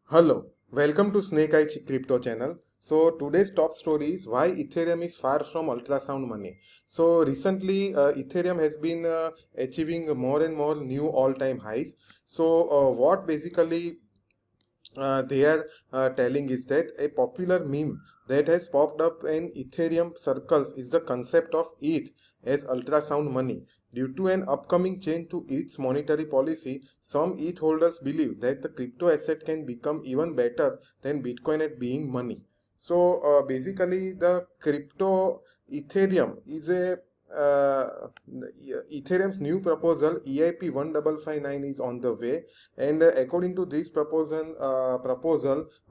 Hello, welcome to Snake Eye Crypto channel. So today's top story is why Ethereum is far from ultrasound money. So recently, Ethereum has been achieving more and more new all-time highs. So what basically they are telling is that a popular meme that has popped up in Ethereum circles is the concept of ETH as ultrasound money. Due to an upcoming change to ETH's monetary policy, some ETH holders believe that the crypto asset can become even better than Bitcoin at being money. So basically, the crypto Ethereum is a Ethereum's new proposal EIP 15559 is on the way, and according to this proposal,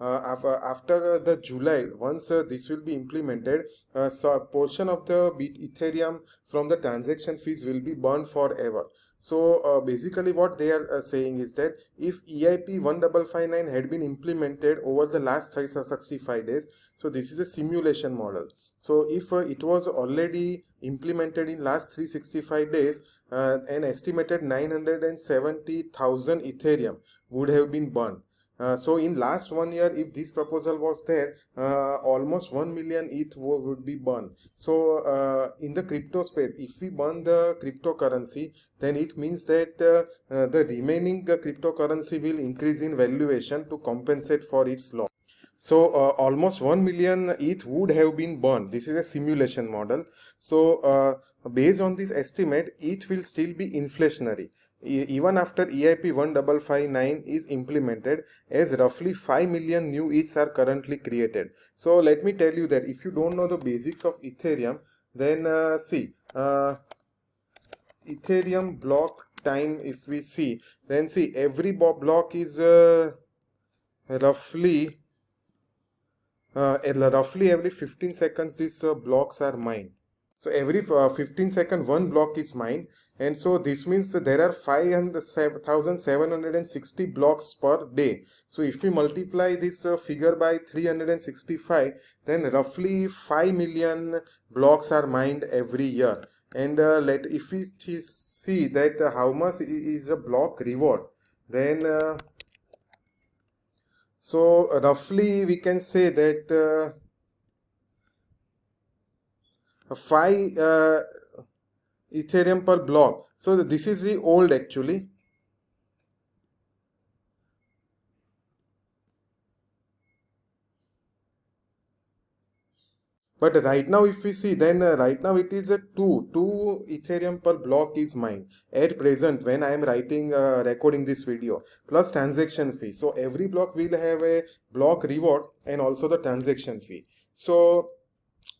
after the July, once this will be implemented, so a portion of the Ethereum from the transaction fees will be burned forever. So basically what they are saying is that if EIP 15559 had been implemented over the last 65 days, so this is a simulation model. So if it was already implemented in last 365 days, an estimated 970,000 Ethereum would have been burned. So in last 1 year, if this proposal was there, almost 1 million ETH would be burned. So in the crypto space, if we burn the cryptocurrency, then it means that the remaining cryptocurrency will increase in valuation to compensate for its loss. So almost 1 million ETH would have been burned. This is a simulation model. So based on this estimate, ETH will still be inflationary even after EIP 15559 is implemented, as roughly 5 million new ETHs are currently created. So let me tell you that if you don't know the basics of Ethereum, then Ethereum block time, if we see, then see every block is roughly roughly every 15 seconds these blocks are mined. So every 15 seconds one block is mined, and so this means that there are 5,760 blocks per day. So if we multiply this figure by 365, then roughly 5 million blocks are mined every year. And if we see that how much is a block reward, then so roughly we can say that 5 Ethereum per block. So this is the old actually. But right now if we see, then right now it is a 2 Ethereum per block is mined at present when I am writing recording this video, plus transaction fee. So every block will have a block reward and also the transaction fee. So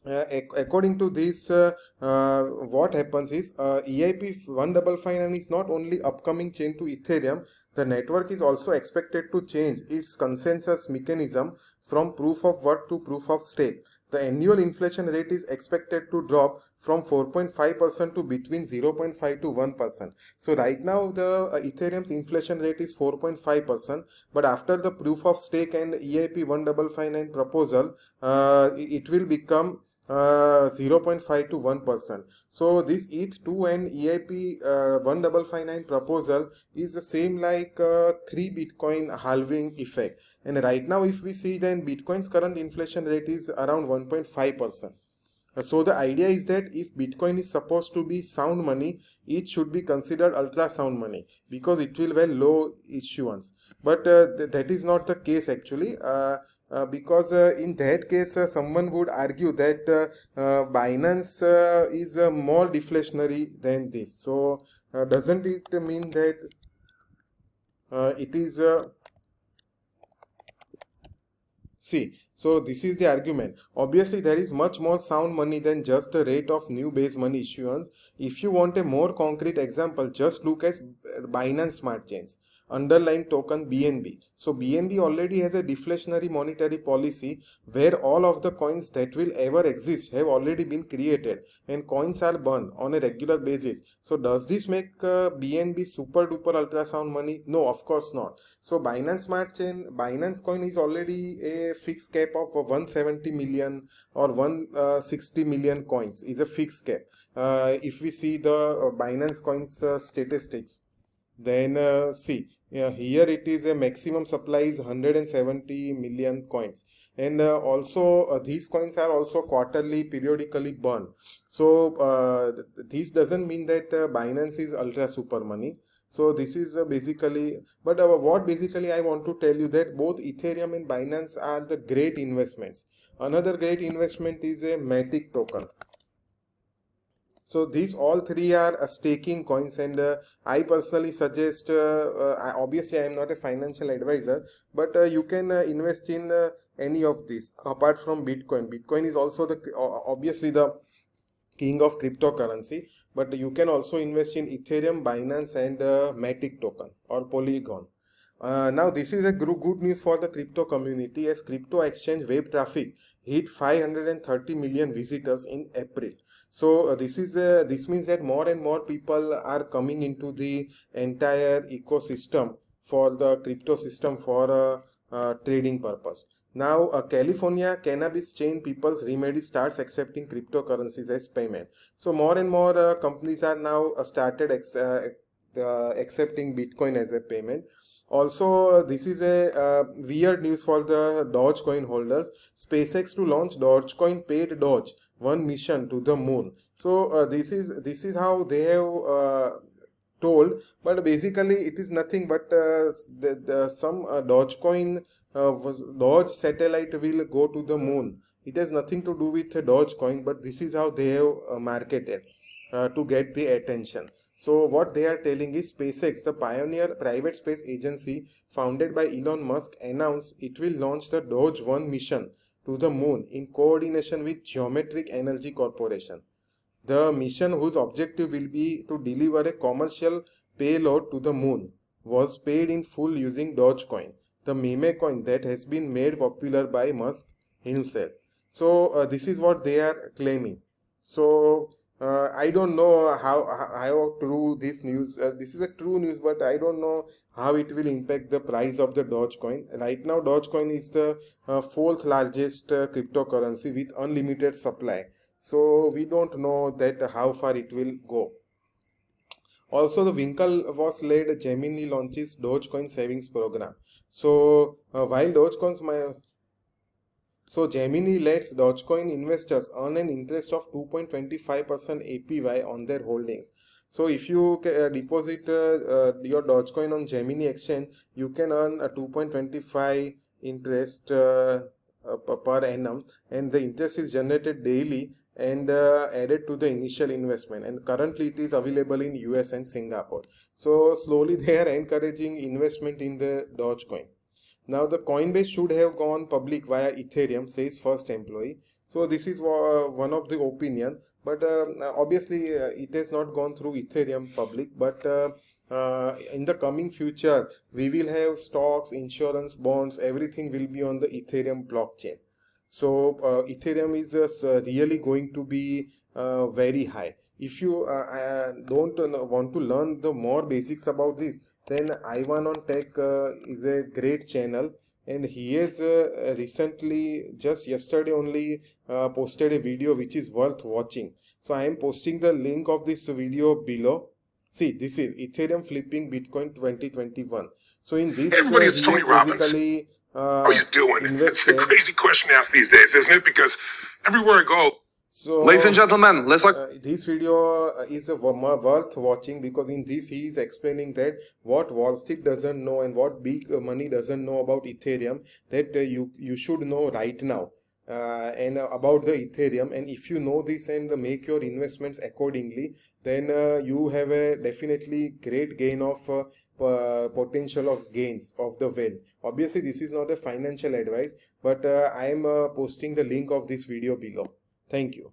according to this, what happens is EIP 15559 is not only upcoming change to Ethereum, the network is also expected to change its consensus mechanism from proof of work to proof of stake. The annual inflation rate is expected to drop from 4.5% to between 0.5 to 1%. So right now the Ethereum's inflation rate is 4.5%, but after the proof of stake and EIP 15559 proposal, it will become 0.5 to 1%. So this ETH2 and EIP 15559 proposal is the same like 3 Bitcoin halving effect. And right now if we see, then Bitcoin's current inflation rate is around 1.5%. So the idea is that if Bitcoin is supposed to be sound money, it should be considered ultra sound money because it will have low issuance. But that is not the case actually, because in that case someone would argue that Binance is more deflationary than this. So doesn't it mean that it is see, so this is the argument. Obviously, there is much more sound money than just the rate of new base money issuance. If you want a more concrete example, just look at Binance Smart Chains, underlying token BNB. So BNB already has a deflationary monetary policy where all of the coins that will ever exist have already been created and coins are burned on a regular basis. So does this make BNB super duper ultrasound money? No, of course not. So Binance Smart Chain, Binance coin is already a fixed cap of 170 million or 160 million coins is a fixed cap. If we see the Binance coins statistics, Then here it is a maximum supply is 170 million coins, and also these coins are also quarterly periodically burned. So this doesn't mean that Binance is ultra super money. So this is basically, but what basically I want to tell you that both Ethereum and Binance are the great investments. Another great investment is a Matic token. So these all three are staking coins, and I personally suggest, obviously I am not a financial advisor, but you can invest in any of these apart from Bitcoin. Bitcoin is also the obviously the king of cryptocurrency, but you can also invest in Ethereum, Binance, and Matic token or Polygon. Now this is a good news for the crypto community, as crypto exchange web traffic hit 530 million visitors in April. So this means that more and more people are coming into the entire ecosystem for the crypto system for trading purpose. Now, California cannabis chain People's Remedy starts accepting cryptocurrencies as payment. So more and more companies are now started accepting Bitcoin as a payment. Also, this is a weird news for the Dogecoin holders. SpaceX to launch Dogecoin paid Doge one mission to the moon. So this is how they have told, but basically it is nothing but some Dogecoin Doge satellite will go to the moon. It has nothing to do with Dogecoin, but this is how they have marketed to get the attention. So what they are telling is SpaceX, the pioneer private space agency founded by Elon Musk, announced it will launch the Doge 1 mission to the moon in coordination with Geometric Energy Corporation. The mission, whose objective will be to deliver a commercial payload to the moon, was paid in full using Dogecoin, the meme coin that has been made popular by Musk himself. So this is what they are claiming. So I don't know how true this news. This is a true news, but I don't know how it will impact the price of the Dogecoin. Right now, Dogecoin is the fourth largest cryptocurrency with unlimited supply. So we don't know that how far it will go. Also, the Winklevoss-led Gemini launches Dogecoin savings program. So while Gemini lets Dogecoin investors earn an interest of 2.25% APY on their holdings. So if you deposit your Dogecoin on Gemini exchange, you can earn a 2.25 interest per annum, and the interest is generated daily and added to the initial investment, and currently it is available in US and Singapore. So slowly they are encouraging investment in the Dogecoin. Now the Coinbase should have gone public via Ethereum, says first employee. So this is one of the opinion, but obviously it has not gone through Ethereum public. But in the coming future, we will have stocks, insurance, bonds, everything will be on the Ethereum blockchain. So Ethereum is really going to be very high. If you don't want to learn the more basics about this, then Ivan on Tech is a great channel, and he has recently, just yesterday only, posted a video which is worth watching. So I am posting the link of this video below. See, this is Ethereum flipping Bitcoin 2021. So in this, everybody, it's Tony Robbins. basically, how are you doing? It's a crazy question to ask these days, isn't it? Because everywhere I go. So, ladies and gentlemen, let's look. This video is worth watching, because in this he is explaining that what Wall Street doesn't know and what big money doesn't know about Ethereum, that you should know right now. And about the Ethereum, and if you know this and make your investments accordingly, then you have a definitely great gain of potential of gains of the wealth. Obviously this is not a financial advice, but I am posting the link of this video below. Thank you.